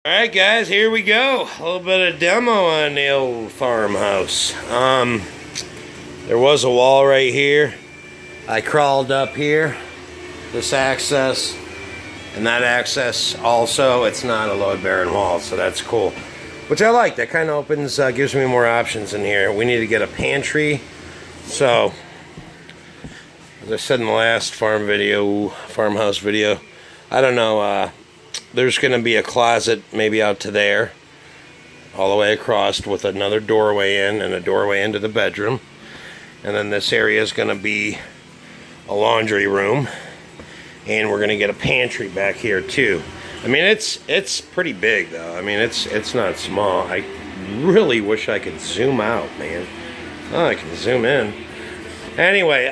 Alright guys, here we go. A little bit of demo on the old farmhouse. There was a wall right here. I crawled up here, this access, and that access also. It's not a load-bearing wall, so that's cool. Which I like. That kind of opens, gives me more options in here. We need to get a pantry. So, as I said in the last farmhouse video, I don't know, there's going to be a closet maybe out to there, all the way across, with another doorway in and a doorway into the bedroom. And then this area is going to be a laundry room, and we're going to get a pantry back here too. I mean, it's pretty big though. I mean, it's not small. I really wish I could zoom out, man. Oh, I can zoom in. Anyway,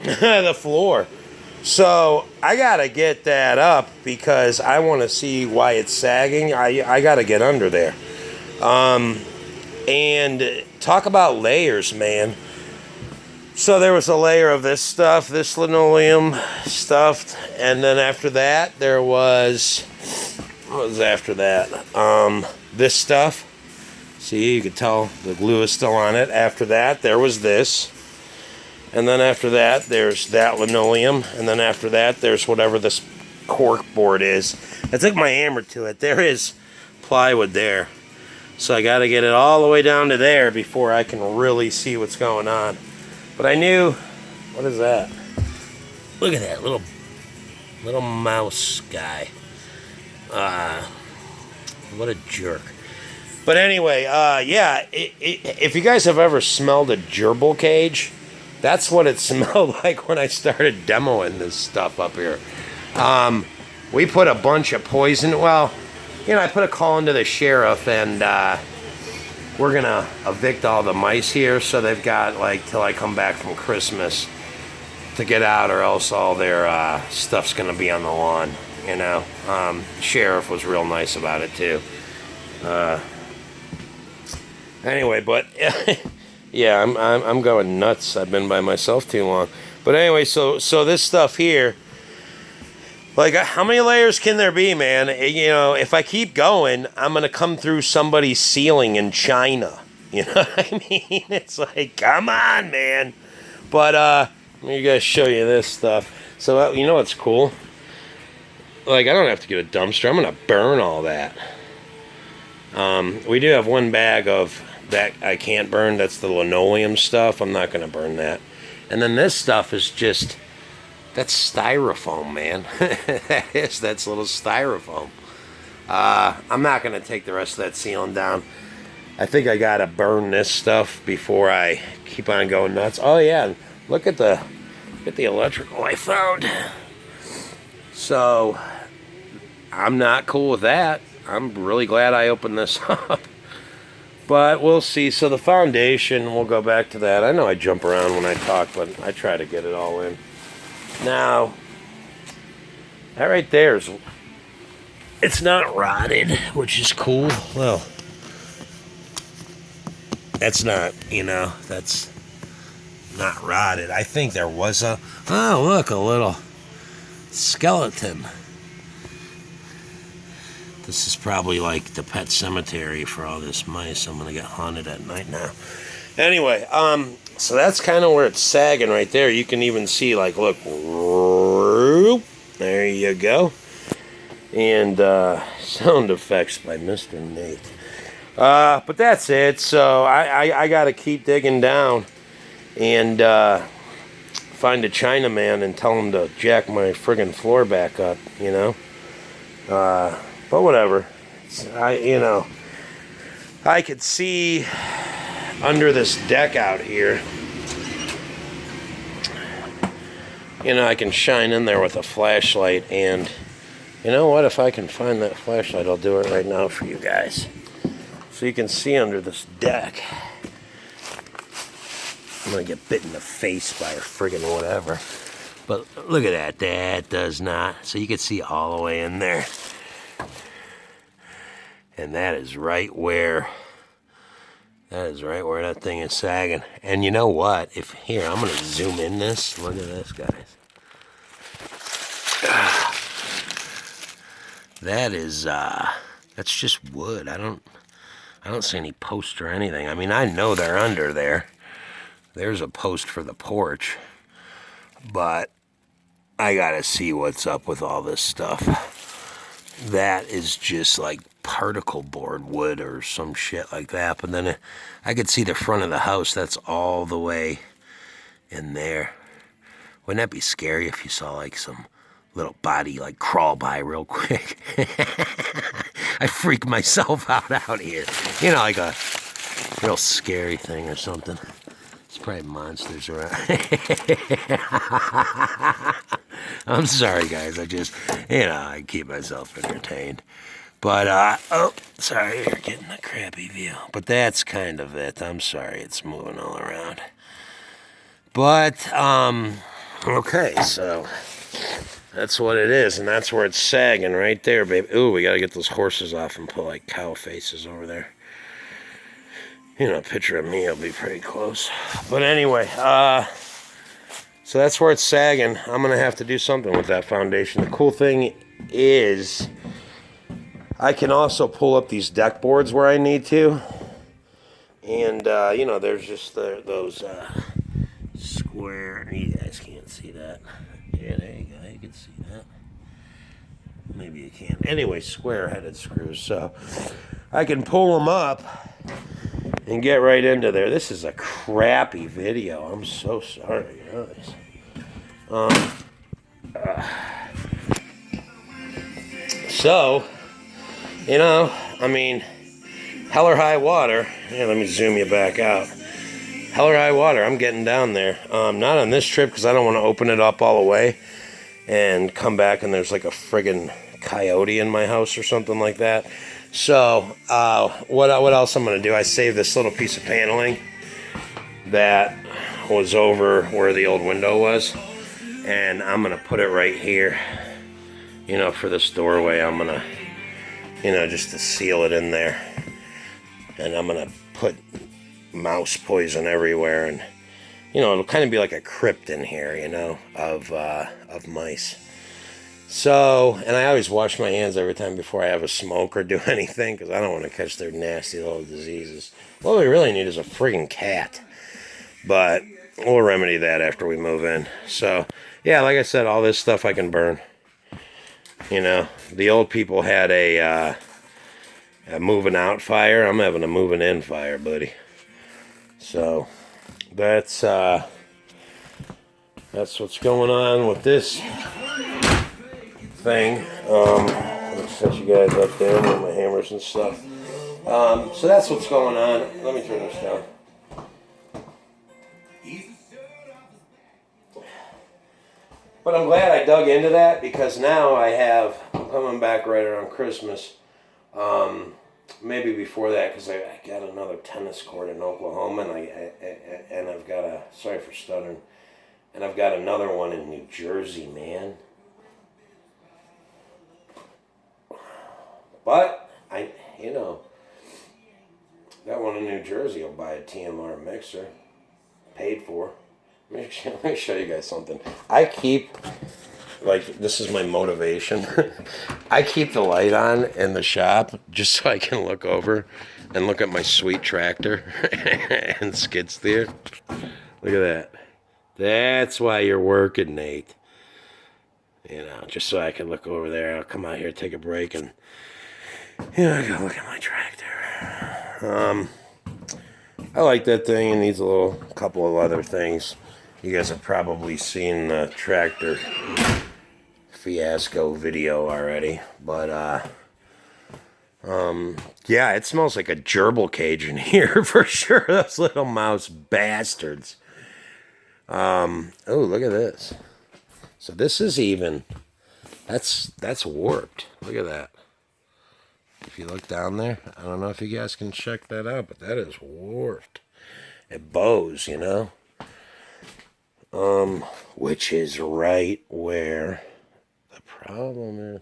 the floor. So I gotta get that up because I want to see why it's sagging. I gotta get under there. And talk about layers, man. So there was a layer of this stuff, this linoleum stuff, and then after that there was, what was after that? This stuff. See, you could tell the glue is still on it. After that there was this. And then after that, there's that linoleum. And then after that, there's whatever this cork board is. I took my hammer to it. There is plywood there. So I got to get it all the way down to there before I can really see what's going on. But I knew... What is that? Look at that little mouse guy. What a jerk. But anyway, yeah. If you guys have ever smelled a gerbil cage... That's what it smelled like when I started demoing this stuff up here. We put a bunch of poison. Well, you know, I put a call into the sheriff, and we're going to evict all the mice here. So they've got, like, till I come back from Christmas to get out, or else all their stuff's going to be on the lawn, you know. Sheriff was real nice about it, too. Anyway, but... Yeah, I'm going nuts. I've been by myself too long. But anyway, so this stuff here, like, how many layers can there be, man? You know, if I keep going, I'm going to come through somebody's ceiling in China. You know what I mean? It's like, come on, man. But, let me guys show you this stuff. So, you know what's cool? Like, I don't have to get a dumpster. I'm going to burn all that. We do have one bag of... that I can't burn. That's the linoleum stuff. I'm not going to burn that. And then this stuff is just, that's styrofoam, man. That's little styrofoam. I'm not going to take the rest of that ceiling down. I think I got to burn this stuff before I keep on going nuts. Oh yeah, look at the electrical I found. So I'm not cool with that. I'm really glad I opened this up. But we'll see. So the foundation, we'll go back to that. I know I jump around when I talk, but I try to get it all in. Now, that right there is, it's not rotted, which is cool. Well, that's not, you know, that's not rotted. I think there was a, oh, look, a little skeleton. This is probably like the pet cemetery for all this mice. I'm gonna get haunted at night now. Anyway, so that's kind of where it's sagging right there. You can even see, like, look, there you go. And sound effects by Mr. Nate. But that's it. So I gotta keep digging down and find a Chinaman and tell him to jack my friggin' floor back up, you know. But whatever, you know, I could see under this deck out here. You know, I can shine in there with a flashlight, and you know what? If I can find that flashlight, I'll do it right now for you guys. So you can see under this deck. I'm gonna get bit in the face by a friggin' whatever. But look at that, that does not. So you can see all the way in there. And that is right where that thing is sagging. And you know what? If here, I'm gonna zoom in this. Look at this, guys. That is That's just wood. I don't see any posts or anything. I mean, I know they're under there. There's a post for the porch. But I gotta see what's up with all this stuff. That is just like particle board wood or some shit like that. But then I could see the front of the house. That's all the way in there. Wouldn't that be scary if you saw like some little body like crawl by real quick? I freak myself out here. You know, like a real scary thing or something. It's probably monsters around. I'm sorry, guys. I just, I keep myself entertained. But, oh, sorry, you're getting a crappy view. But that's kind of it. I'm sorry, it's moving all around. But, okay, so that's what it is, and that's where it's sagging right there, baby. Ooh, we gotta get those horses off and put like cow faces over there. A picture of me will be pretty close. But anyway, so that's where it's sagging. I'm gonna have to do something with that foundation. The cool thing is I can also pull up these deck boards where I need to. And, there's just those square, you guys can't see that. Yeah, there you go, you can see that. Maybe you can't. Anyway, square-headed screws. So I can pull them up and get right into there. This is a crappy video. I'm so sorry, guys. So, I mean, hell or high water. Yeah, let me zoom you back out. Hell or high water, I'm getting down there. Not on this trip because I don't want to open it up all the way and come back and there's like a friggin' coyote in my house or something like that. So, what else I'm going to do? I saved this little piece of paneling that was over where the old window was. And I'm going to put it right here, for this doorway. I'm going to, just to seal it in there. And I'm going to put mouse poison everywhere. And, it'll kind of be like a crypt in here, of mice. So, and I always wash my hands every time before I have a smoke or do anything because I don't want to catch their nasty little diseases. What we really need is a friggin' cat. But we'll remedy that after we move in. So, yeah, like I said, all this stuff I can burn. The old people had a moving out fire. I'm having a moving in fire, buddy. So, that's what's going on with this thing. I'll set you guys up there with my hammers and stuff. So that's what's going on. Let me turn this down. But I'm glad I dug into that because now I'm coming back right around Christmas. Maybe before that because I got another tennis court in Oklahoma and I've got sorry for stuttering, and I've got another one in New Jersey, man. But, that one in New Jersey, I'll buy a TMR mixer. Paid for. Let me show you guys something. I keep, this is my motivation. I keep the light on in the shop just so I can look over and look at my sweet tractor and skid steer. Look at that. That's why you're working, Nate. Just so I can look over there. I'll come out here, take a break, and I gotta look at my tractor. I like that thing. It needs a couple of other things. You guys have probably seen the tractor fiasco video already. But, yeah, it smells like a gerbil cage in here for sure. Those little mouse bastards. Oh, look at this. So this is even, that's warped. Look at that. If you look down there, I don't know if you guys can check that out, but that is warped. It bows, which is right where the problem is.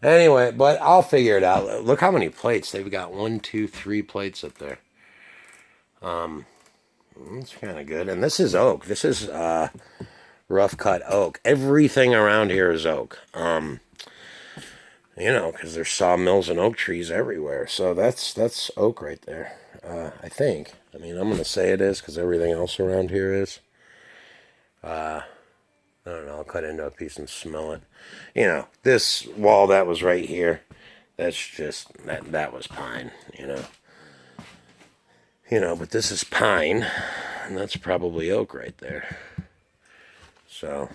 Anyway, but I'll figure it out. Look how many plates. They've got 1, 2, 3 plates up there. It's kind of good. And this is oak. This is rough cut oak. Everything around here is oak. You know, because there's sawmills and oak trees everywhere. So that's oak right there. I think. I mean, I'm gonna say it is because everything else around here is. I don't know. I'll cut into a piece and smell it. You know, this wall that was right here. That's just that was pine. You know. You know, but this is pine, and that's probably oak right there. So.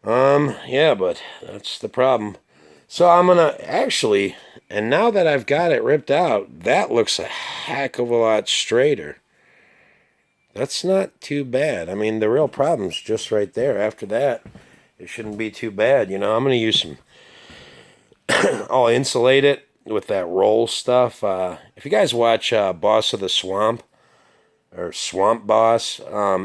Yeah, but that's the problem. So I'm gonna actually, and now that I've got it ripped out, that looks a heck of a lot straighter. That's not too bad. I mean, the real problem's just right there. After that, it shouldn't be too bad. You know, I'm gonna use some, I'll insulate it with that roll stuff. If you guys watch Boss of the Swamp, or Swamp Boss,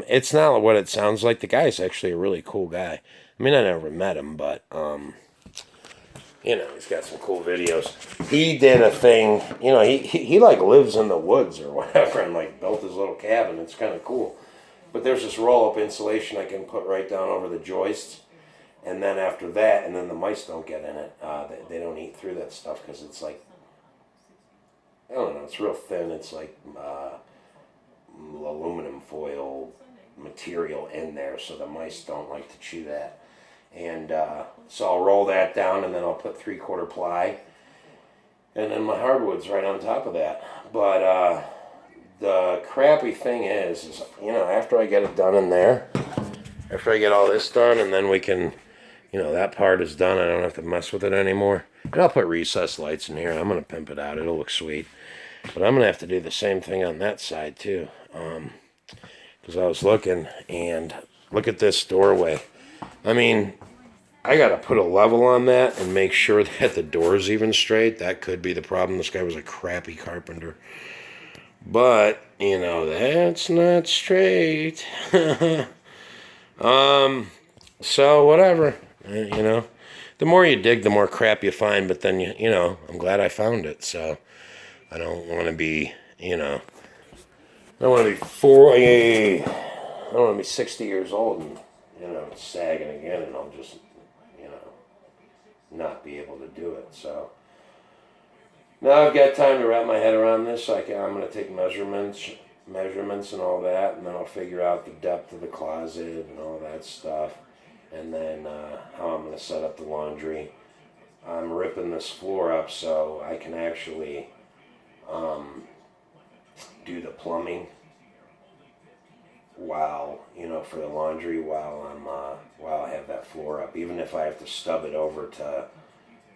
it's not what it sounds like. The guy's actually a really cool guy. I mean, I never met him, but you know, he's got some cool videos. He did a thing, you know, he like lives in the woods or whatever, and like built his little cabin. It's kind of cool. But there's this roll-up insulation I can put right down over the joists, and then after that, and then the mice don't get in it. They don't eat through that stuff because it's like, I don't know, it's real thin. It's like aluminum foil material in there, so the mice don't like to chew that. And so I'll roll that down, and then I'll put 3/4 ply, and then my hardwood's right on top of that. But the crappy thing is, you know, after I get it done in there, after I get all this done, and then we can, you know, that part is done. I don't have to mess with it anymore. And I'll put recessed lights in here. I'm gonna pimp it out. It'll look sweet. But I'm gonna have to do the same thing on that side too, because I was looking, and look at this doorway. I mean, I got to put a level on that and make sure that the door's even straight. That could be the problem. This guy was a crappy carpenter. But, you know, that's not straight. So, whatever. You know, the more you dig, the more crap you find. But then, you know, I'm glad I found it. So, I don't want to be, you know, I don't want to be 40. I don't want to be 60 years old and, you know, sagging again, and I'll just, you know, not be able to do it. So now I've got time to wrap my head around this. I'm going to take measurements and all that, and then I'll figure out the depth of the closet and all that stuff, and then how I'm going to set up the laundry. I'm ripping this floor up so I can actually do the plumbing while, you know, for the laundry while I have that floor up, even if I have to stub it over to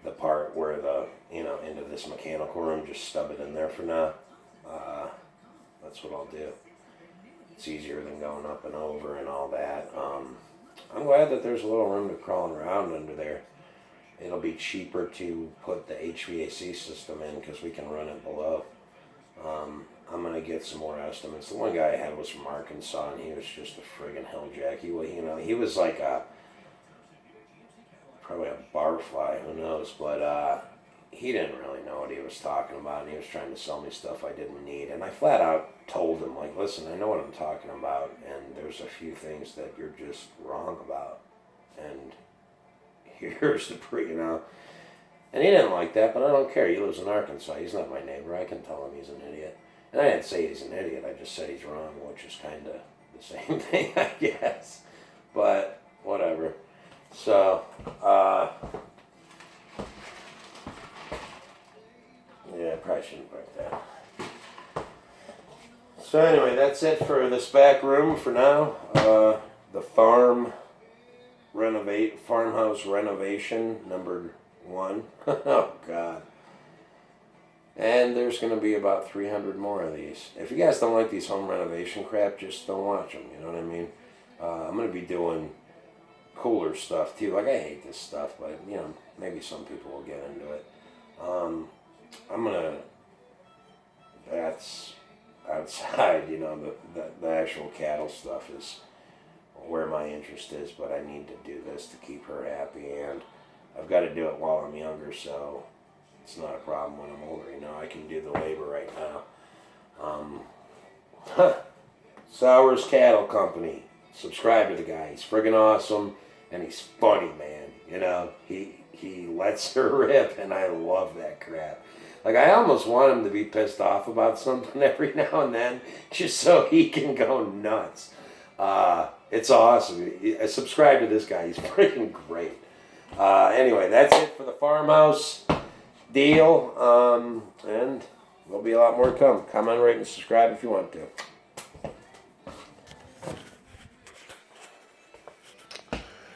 the part where the, you know, into this mechanical room, just stub it in there for now. That's what I'll do. It's easier than going up and over and all that. I'm glad that there's a little room to crawl around under there. It'll be cheaper to put the HVAC system in because we can run it below. I'm going to get some more estimates. The one guy I had was from Arkansas, and he was just a friggin' helljack. He was like probably a barfly, who knows, but he didn't really know what he was talking about, and he was trying to sell me stuff I didn't need. And I flat out told him, like, listen, I know what I'm talking about, and there's a few things that you're just wrong about. And here's the you know. And he didn't like that, but I don't care. He lives in Arkansas. He's not my neighbor. I can tell him he's an idiot. And I didn't say he's an idiot. I just said he's wrong, which is kind of the same thing, I guess. But whatever. So, yeah, I probably shouldn't break that. So anyway, that's it for this back room for now. The farmhouse renovation number 1. Oh God. And there's going to be about 300 more of these. If you guys don't like these home renovation crap, just don't watch them. You know what I mean? I'm going to be doing cooler stuff too. Like, I hate this stuff, but you know, maybe some people will get into it. That's outside, you know, the actual cattle stuff is where my interest is, but I need to do this to keep her happy, and I've got to do it while I'm younger, so it's not a problem when I'm older. You know, I can do the labor right now. Sowers Cattle Company. Subscribe to the guy. He's friggin' awesome, and he's funny, man. You know, he he lets her rip, and I love that crap. Like, I almost want him to be pissed off about something every now and then, just so he can go nuts. It's awesome. Subscribe to this guy. He's freaking great. Anyway, that's it for the farmhouse deal. And there'll be a lot more to come. Comment, rate, and subscribe if you want to.